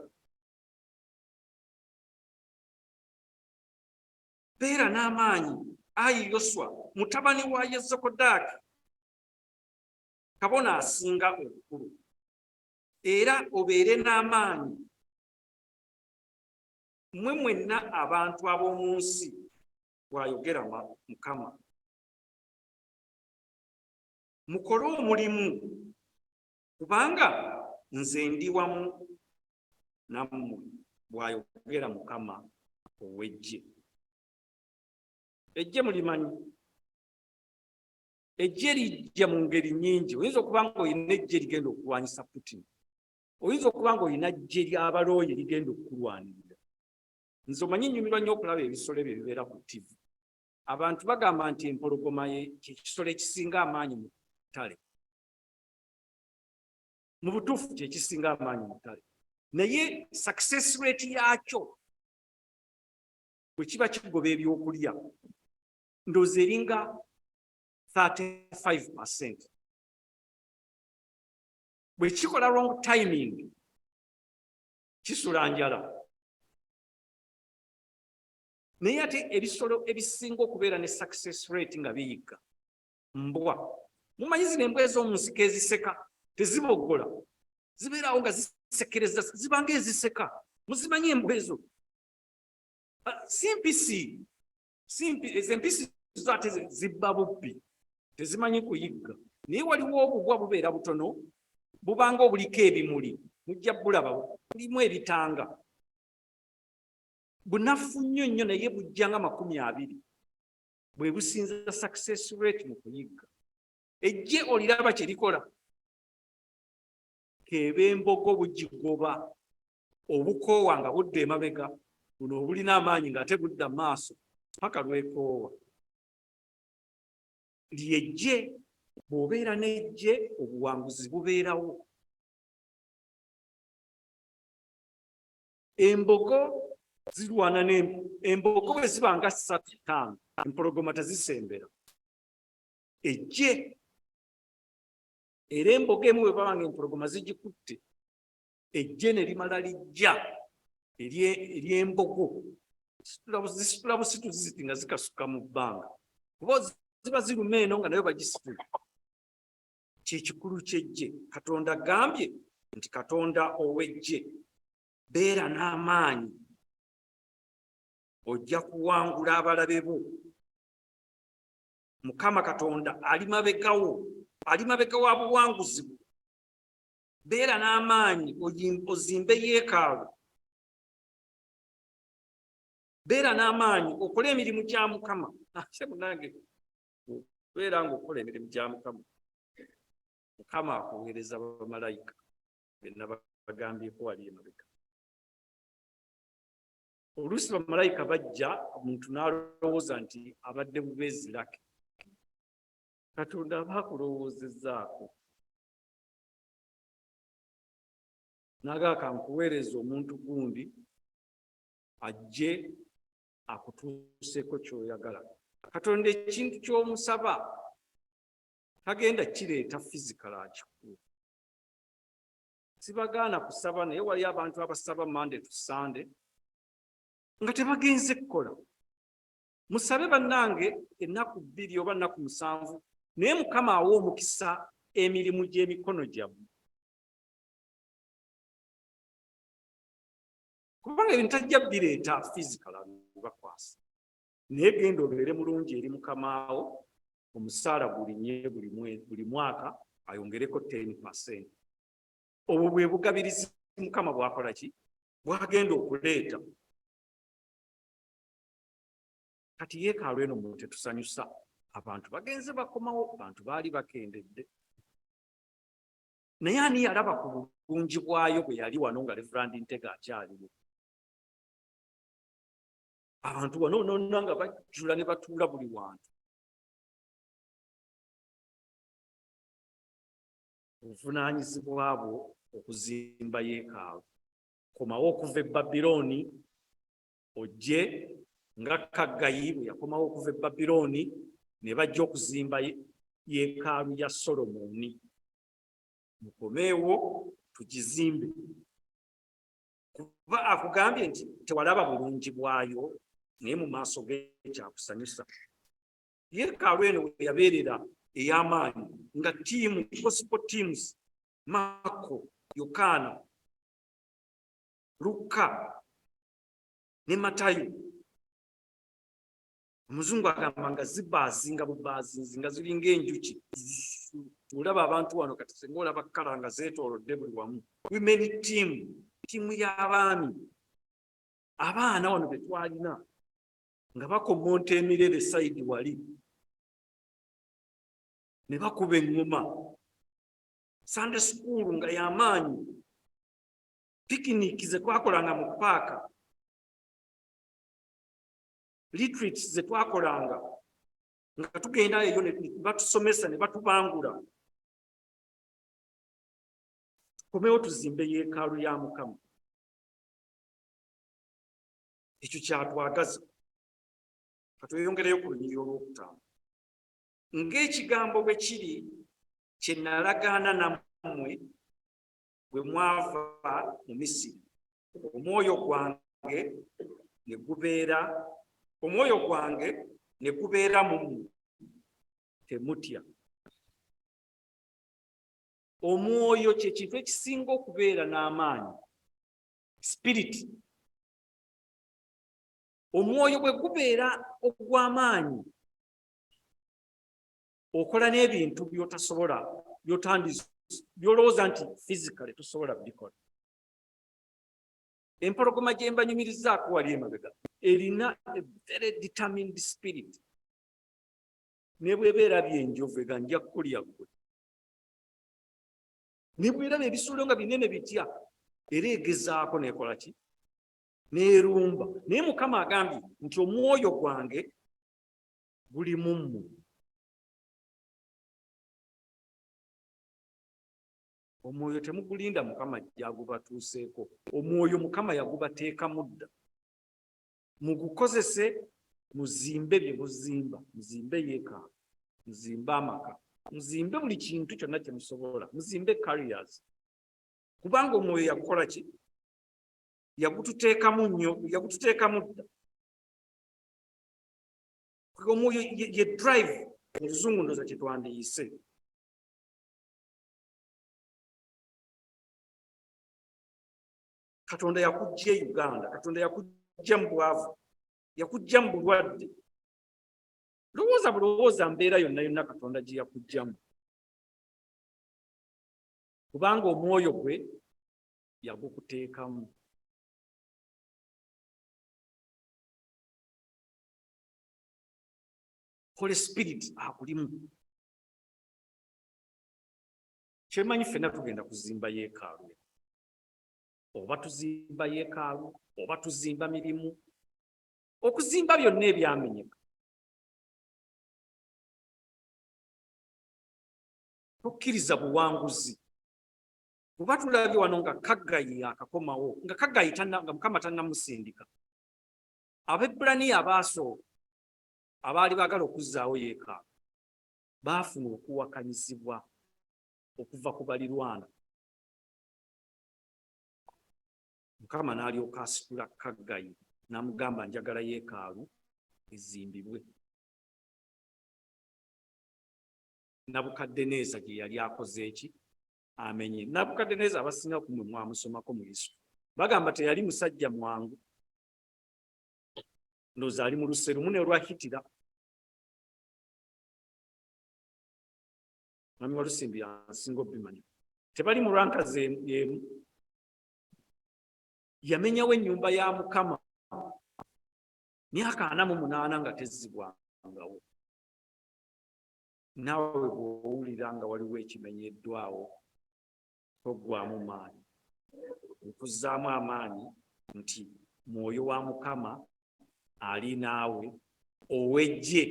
Beera n'amaanyi. Ayi Yoswa, mutabani wa Yezokodaaki, kabona asinga obukulu, era obeere n'amaanyi. Mmwe mwenna abantu ab'omu nsi, bw'ayogera Mukama, mukole omulimu kubanga nze ndi wamu nammwe, bw'ayogera Mukama ow'eggye. Eggye mulimanyi, eggye lijja mu ngeri nnyingi. Oyinza okuba nga olina eggye ligenda okulwanyisa Putin, oyinza okuba nga olina eggye ly'abalooye ligenda okukulwanirira. Nze omanyi nnyumirwa nnyo okulaba ebisolo ebyo bibeera ku TV. Abantu bagamba nti empologoma kyekisolo ekisinga amaanyi mu ttale. Mu butuufu kyekisinga amaanyi mu ttale, naye success rate yaakyo bwe kiba kigoba ebyokulya ndowooza eringa 35%. Bwe kikola wrong timing kisula njala. Naye ate ebisolo ebisinga okubeera ne success rate nga biyigga, mbwa. Mumanyi zino embwa ez'omu nsiko eziseka teziboggola, zibeerawo nga zisekereza, ziba ng'eziseka. Muzimanyi embwa ezo? Si mpisi, ezo empisi zo ate zibba bubbi, tezimanyi kuyigga. Naye waliwo obugwa bubeera butono, bubanga obuliko ebimuli, mujja bulaba bulimu ebitanga. Bunafu nnyo nnyo naye bujja nga 20 bwe businza success rate mu kuyigga. Eggye oliraba kye likola, keeba embogo bugigoba, obukoowa nga budda emabega, buno obulina amaanyi ng'ate budda mu maaso paka lwekoowa. Ly'eggye, bw'obeera n'eggye obuwanguzi bubeerawo. Embogo zirwana embogo bwe ziba nga 3-5, empologoma tezisembera. Eggye era embogo emu bwe baba nga empologoma zigikutte, ejje ne limala lijja ery'embogo zisitula busitu ziti nga zikasuka mu bbanga kuba ziba ziruma eno nga nayo bagisitula. Kyekikulu ky'ejje. Katonda agambye nti Katonda ow'ejje beera n'amaanyi, ojja kuwangula abalabe bo. Mukama Katonda ali mabegawo, ali mabega wa buwanguzi bwo. Beera n'amaanyi ozimbe yeekaalu, beera n'amaanyi okole emirimu gya Mukama. Ate munange beera ng'okola emirimu gya Mukama, Mukama akuweereza bamalayika benna bagambyeko wali emabega. Oluusi bamalayika bajja, omuntu n'alowooza nti abadde bubeezirake. Katonda aba akulowoozezaako. Nagaka nkuweereza omuntu gundi ajje akutuuseeko ky'oyagala. Katonda ekintu ky'omusaba tagenda kireeta physical akikuwa. Sibagaana kusaba, naye wali abantu abasaba Monday to Sunday nga tebagenze kukola. Musabe bannange ennaku 2 oba ennaku 7, naye Mukama awa omukisa emirimu gy'emikono gyammwe. Kubanga ebintu tajja bireeta physical bibakwasa. Naye genda obeere mulungi eri Mukama wo, omusaala gulinye buli mwaka ayongereko 10%. Obwo bwe bugabirizi Mukama bwakola ki? Bwagenda okuleeta. Kati yeekaalu eno mu tetusanyusa. Abantu bagenze bakomawo, abantu baali bakendedde. Naye ani yalaba ku bulungi bwayo bwe yali wano nga Reverend Ntega akyaliwo? Abantu wano nonna nga bajjula ne batuula buli wantu. Obuvunaanyizibwa bwo okuzimba yeekaalu. Komawo okuva e Babirooni ojje nga Kaggayi bwe yakomawo okuva e Babirooni ne bajja okuzimba yeekaalu ya Solomoni. Mukomeewo tugizimbe. Kuba akugambye nti tewalaba bulungi bwayo, naye mu maaso g'ekyakusanyusa. Yeekaalu eno we yabeerera ey'amaanyi nga ttiimu, gospel teams, Marko, Yokaana, Luka ne Matayo. Omuzungu agamba nga zibaazinga bubaazinzi nga ziringa enjuki. Olaba abantu wano kati singa olaba kkala nga zeetoolodde buli wamu. Women team, ttiimu y'abaami. Abaana wano be twalina nga bakommonta emirere sayidi wali ne bakuba eŋŋoma. Sunday school nga y'amaanyi. Picnic ze twakolanga mu paaka. Retreats ze twakolanga nga tugenda eyo ne batusomesa ne batubangula. Tukomewo tuzimbe yeekaalu ya Mukama. Ekyo kyatwagaza. Katweyongereyo ku lunyiriri olw'okutaano. Ng'ekigambo bwe kiri kye nalagaana nammwe bwe mwava mu Misiri. Omwoyo gwange ne gubeera mu mmwe, temutya. Omwoyo kye kintu ekisinga okubeera n'amaanyi. Spirit. Omwoyo bwe gubeera ogw'amaanyi, okola n'ebintu by'otasobola, by'olowooza nti physically tosobola bikola. Empologoma gye mbanyumirizaako wali emabega erina a very determined spirit. Ne bw'ebeera byenjovu ega nja kukulya ggwe. Ne bw'eraba ebisuulo nga binene bitya era egezaako n'ekola ki? N'erumba. Naye Mukama agambye nti omwoyo gwange guli mu mmwe. Omwoyo temugulinda Mukama gy'agubatuuseeko. Omwoyo Mukama yagubateekamu dda. Mugukozese muzimbe bye muzimba. Muzimbe yeekaalu, muzimbe amaka, muzimbe buli kintu kyonna kye musobola. Muzimbe careers. kubanga omwoyo yakukola ki? Yagututeekamu nnyo, yagututeekamu dda. Omwoyo ye drive mu Luzungu ndoza kye twandiyise. Katonda yakujja e Uganda, Katonda yakujja mu bwavu, yakujja mu bulwadde. Lowooza bulowooza mbeera yonna yonna Katonda gye yakujjamu. Kubanga omwoyo gwe yagukuteekamu. Holy Spirit akulimu. Kyemanyi ffenna tugenda kuzimba yeekaalu. Oba tuzimba yeekaalu, oba tuzimba mirimu. Okuzimba byonna ebyamenyeka. Tukkiriza buwanguzi. Kuba tulabye wano nga Kaggayi akakomawo, nga Kaggayi nga Mukama tannamusindika. Abaebbulaniya abaasooka abaali baagala okuzzaawo yeekaalu baafuna okuwakanyizibwa okuva ku balirwana. Mukama n'alyoka asitula Kaggayi n'amugamba njagala yeekaalu ezimbibwe. Nabukaddeneeza gye yali akoze eki? Amenye. Nabukaddeneeza abasinga ku mmwe mwamusomako mu Yesu. Bagamba teyali musajja mwangu. Ndowooza ali mu luse lumu ne lwahitira. Mwami Walusimbi asinga obimanyi. Tebali mu lwankazi emu. Yamenyawo ennyumba ya Mukama myaka 48 nga tezzibwangawo. Naawe bw'owulira nga waliwo ekimenyeddwawo toggwaamu maanyi. Okuzzaamu amaanyi nti Mwoyo wa Mukama ali naawe ow'eggye.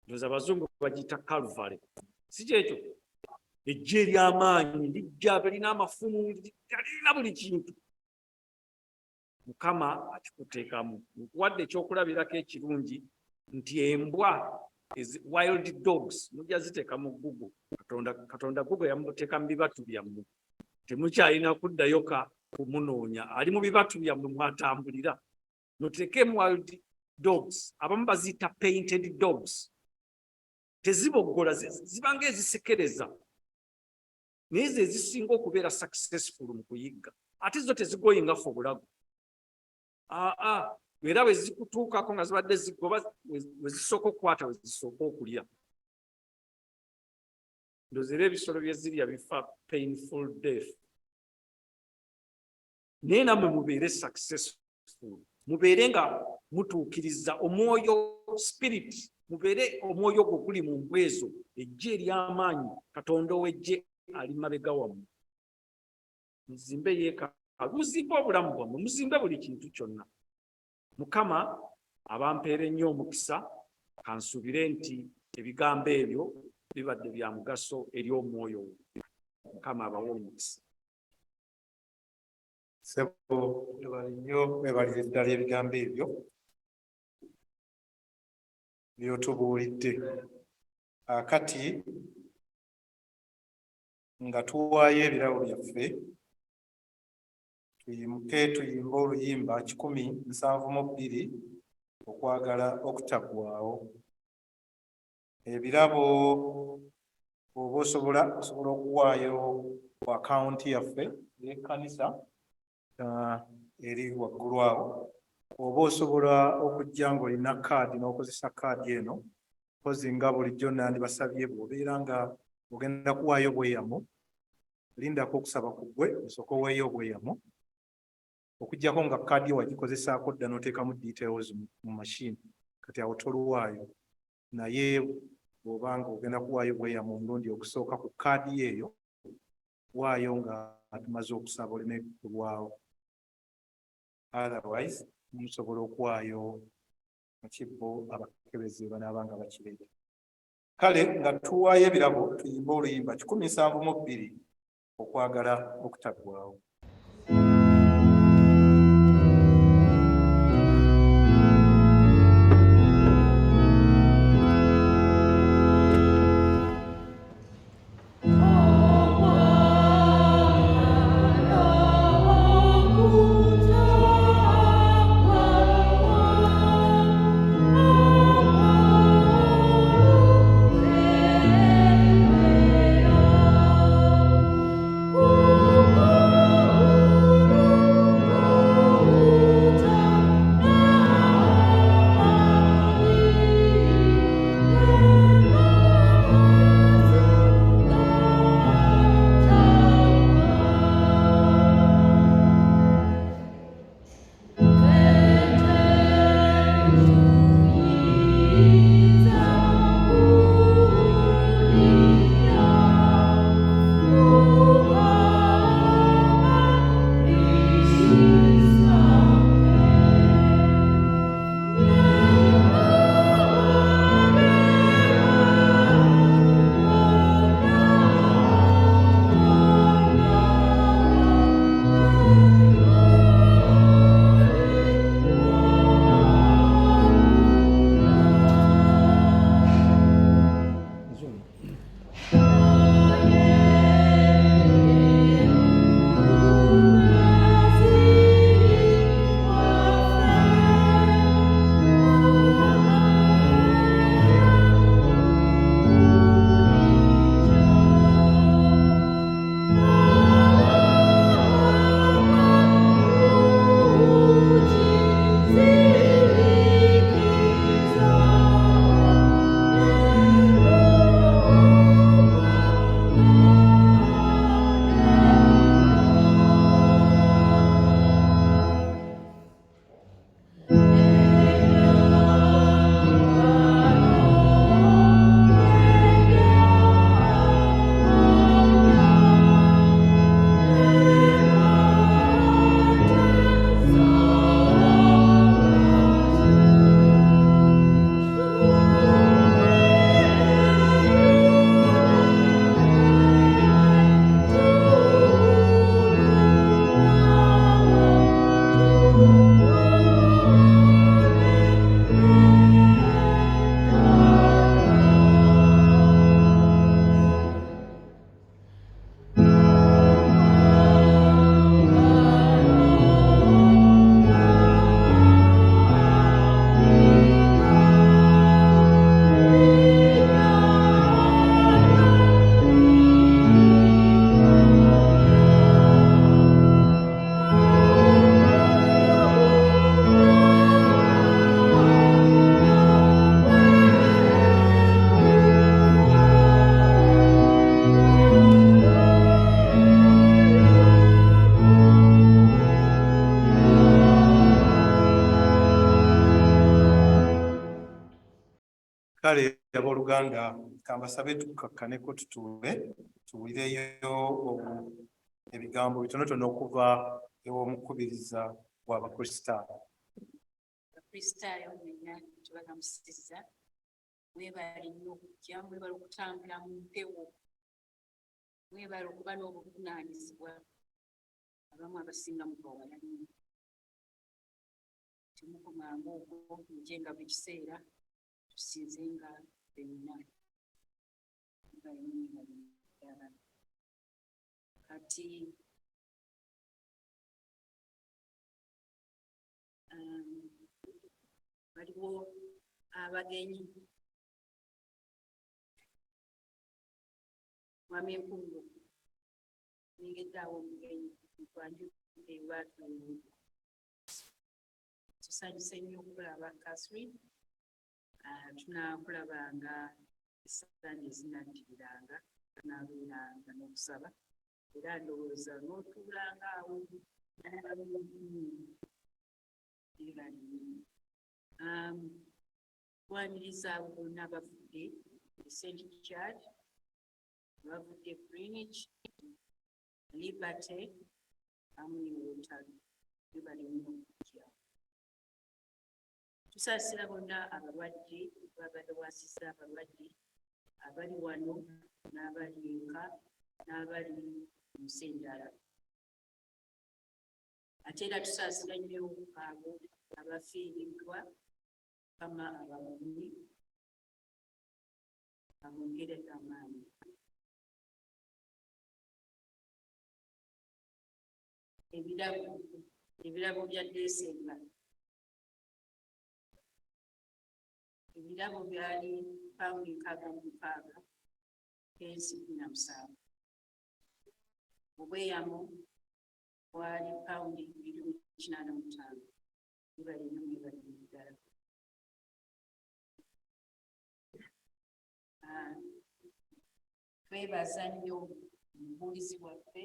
Ndowooza Abazungu bagiyita Calvary. Si kyekyo? Eggye ery'amaanyi lijja lirina amafumu, lirina buli kintu. Mukama akikuteekamu. Nkuwadde ekyokulabirako ekirungi nti embwa wild dogs mujja ziteeka mu Google. Katonda Google yamuteeka mu bibatu byammwe. Temukyalina kuddayo kumunoonya. Ali mu bibatu byammwe mwatambulira. Muteekemu wild dogs. Abamu baziyita painted dogs. Teziboggola, ziba ng'ezisekereza. Naye ze ezisinga okubeera successful mu kuyigga. Ate zo tezigoyinga ffe obulago. Era bwe zikutuukako nga zibadde zigoba, we zisooka okukwata, we zisooka okulya. Ndowooza era ebisolo bye zirya bifa painful death. Naye nammwe mubeere successful. Mubeere nga mutuukiriza omwoyo spirit. Mubeere omwoyo gwo guli mu mbwezo. Eggye ery'amaanyi, Katonda ow'eggye ali mabega wammwe. Muzimbe yeekaalu, muzimbe obulamu bwammwe, muzimbe buli kintu kyonna. Mukama abampeera ennyo omukisa, kansuubire nti ebigambo ebyo bibadde bya mugaso eri omwoyo we. Mukama abawe omukisa. Ssebo webale nnyo, webalire ddala ebigambo ebyo by'otubuulidde. Kati nga tuwaayo ebirabo byaffe, tuyimuke tuyimbe oluyimba 172 okwagala okutaggwaawo. Ebirabo oba osobola okuwaayo ku akawunti yaffe y'Ekkanisa eri waggulu awo, oba osobola okujja ng'olina kaadi n'okozesa kaadi eno. Mpozi nga bulijjo nandibasabye bw'obeera nga ogenda kuwaayo obweyamo, lindako okusaba ku ggwe osooka oweeyo obweyamo, okuggyako nga kaadi wagikozesaako dda n'oteekamu details mu machine, kati awo toluwaayo. Naye bw'oba nga ogenda kuwaayo obweyamo omulundi ogusooka ku kaadi eyo, waayo nga tumaze okusaba oleme kulwawo. Otherwise musobola okuwaayo mu kibbo abakebezi banaaba nga bakireeta. Kale nga tuwaayo ebirabo tuyimbe oluyimba 172 okwagala okutaggwaawo. Oh Kale abooluganda kambasabe tukakkaneko tutuule tuwulireyo ebigambo bitonotono okuva ew'omukubiriza w'Abakristaayo. Abakristaayo mwenna tubalamusizza, mwebale nnyo okujja, mwebale okutambula mu mpewo, mwebale okuba n'obuvunaanyizibwa. Abamu abasinga mubawala nnyo, temukomanga okwo nje nga buli kiseera tusinze nga ffenna. Kati waliwo abagenyi. Mwami Enkungu, ningeddaawo omugenyi twanjudde ewaatulungu. Tusanyuse nnyo okulaba Catherine. Tunaakulabanga essanyu ezinaddiriranga, tunaabeeranga n'okusaba, era ndowooza n'otuulanga awo twaniriza abo bonna abavudde St Jude, abavudde Greenwich, Liberty amu ne Wootton, bebali nnyo okujja. Tusaasira bonna abalwadde, babadde waasiza abalwadde abali wano n'abali eka n'abali mu nsi endala. Ate era tusaasira nnyo abo abafiiriddwa, kama abamubi abongereko amaanyi. Ebirabo bya Desemba, ebirabo byali pawundi 66 pensi 17. Obweyamo bwali pawundi 285. Bibali nnyo mwebali ddala. Twebaza nnyo omubuulizi waffe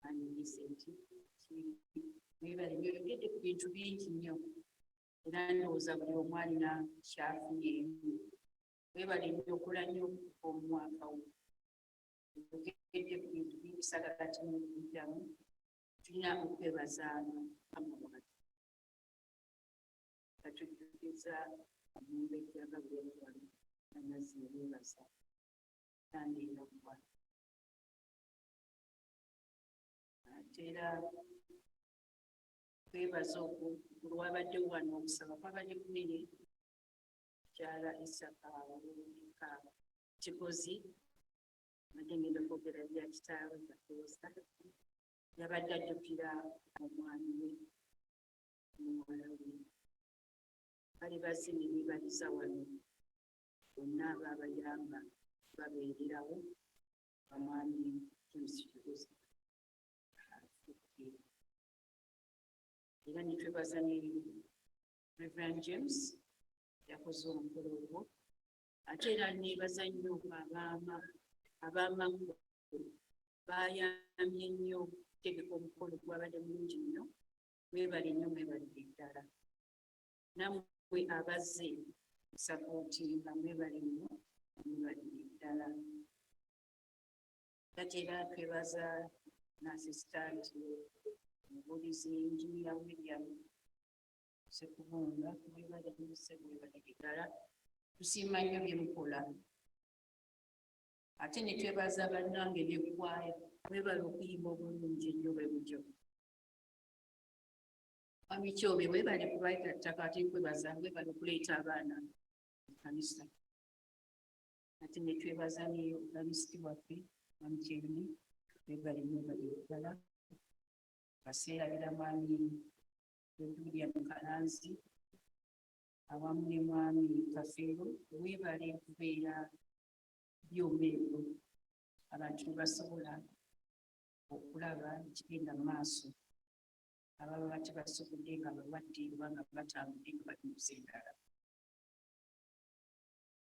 ani Vincent. Mwebale nnyo, yogedde ku bintu bingi nnyo era ndowooza buli omu alina kyafunyeemu. Mwebale nnyo okola nnyo omwaka wo, yogedde ku bintu bingi sagala timubiddamu. Tulina okwebazaanga Mukama katujjukiza omumbejja nga bwe wali amazzi ebeebaza tandiira kuba. Ate era twebaza olwabadde wano okusaba kwabadde kunene. Mukyala Isaka Kikozi badde ngenda kwogera bya kitaawe Katoosa, yabadde ajjukira omwami we muwala we. Bali bazini bibaliza wano bonna abaabayamba babeererawo bamwami Kikozi. Era netwebaza ne Reverend James yakoze omukolo ogwo. Ate era nebaza nnyo abaamamu bayambye nnyo okutegeka omukolo gwabadde mulungi nnyo. Mwebale nnyo, mwebalire ddala. Nammwe abazze sapootinga mwebale nnyo, mwebalire ddala. Ate era twebaza n'assistant Omubuulizi Engineer William Sekubunga, mwebale ddala. Tusiima nnyo bye mukola. Ate ne twebaza bannange n'eggwaya, mwebale okuyimba obulungi ennyo bwe butyo. Mwami Kyobe, mwebale kubaita ttaka, ate nkwebaza mwebale okuleeta abaana mu Kkanisa. Ate ne twebaza ne organisiti waffe Mwami Kyeruni, mwebale ddala. Kaseerabira mwami William Kalanzi awamu ne mwami Kafeero, mwebale kubeera by'omeero abantu ne basobola okulaba ekigenda mu maaso. Ababa tebasobodde nga balwadde kubanga batambudde nga bali mu nsi endala.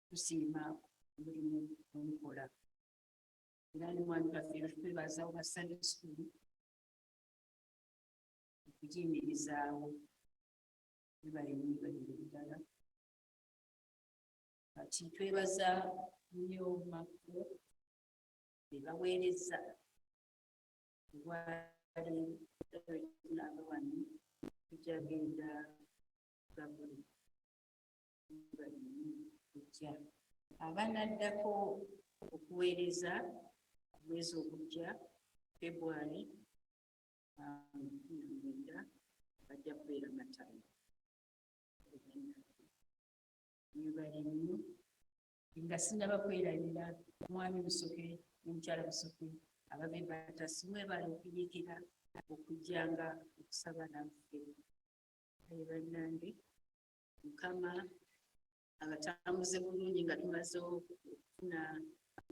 Tusiima omulimu omukola. Era ne mwami Kafeero twebaza oba Sunday School okugiyimirizaawo. ddala kati twebaza nnyo makko be baweereza wali nabo wano tujagenda gabuli kujja abanaddako okuweereza omwezi ogujja February 19 bajja kubeera Matanda balimu nga sinaba kwerabira omwami Musoke n'omukyala Musoke ababe batasi mwebale okuyiikira okujjanga okusaba naffe bannange Mukama abatambuze bulungi nga tumaze okufuna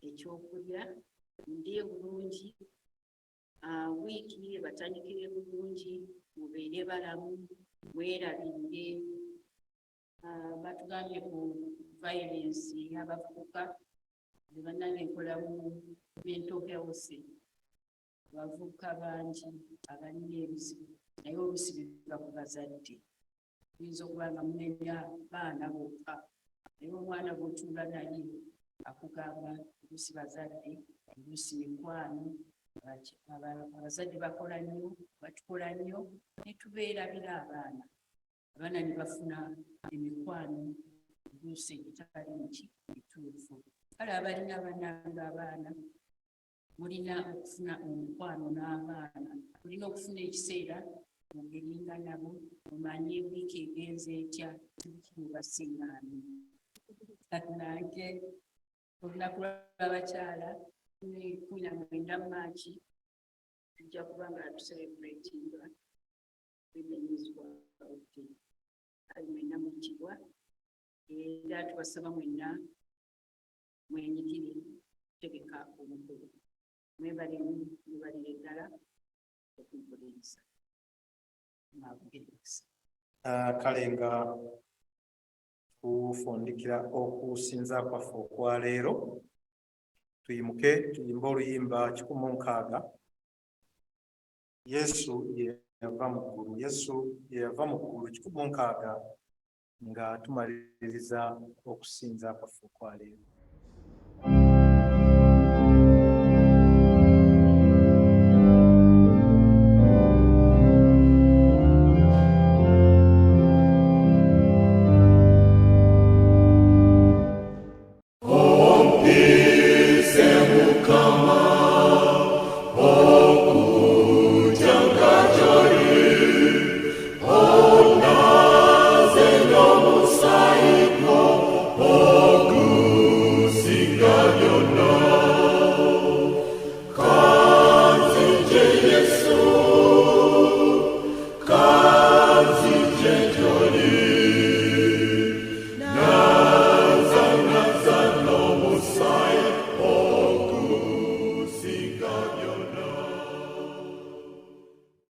ekyokulya ndiye bulungi wiiki ebatandikire bulungi mubeere balamu mwerabirire batugambye ku violence y'abavubuka ne bannange nkolamu mental health abavubuka bangi abalina ebizibu naye oluusi biva ku bazadde tuyinza okuba nga munenya baana bokka naye omwana gwotuula naye akugamba oluusi bazadde oluusi mikwano abazadde bakola nnyo batukola nnyo ne tubeerabira abaana ne bafuna emikwano oluusi egitali mituufu kale abalina bannanga abaana mulina okufuna omukwano n'abaana mulina okufuna ekiseera mu ngeri nga nabo mumanye wiiki egenze etya tukimubasingaani nange olunaku lw'abakyala 19 Maachi tujja kuba nga tuserebratinga bimenyezebwa obuti ali mwenna mukibwa era tubasaba mwenna mwenyigire kutegeka omukulu mwebalire ddala okumpuliriza mabugiriza kale nga tufundikira okusinza kwaffe okwaleero tuyimuke tuyimbe oluyimba 16 Yesu ye yava mu ggulu Yesu ye yava mu ggulu 16 nga tumaliriza okusinza kwaffe okwaleero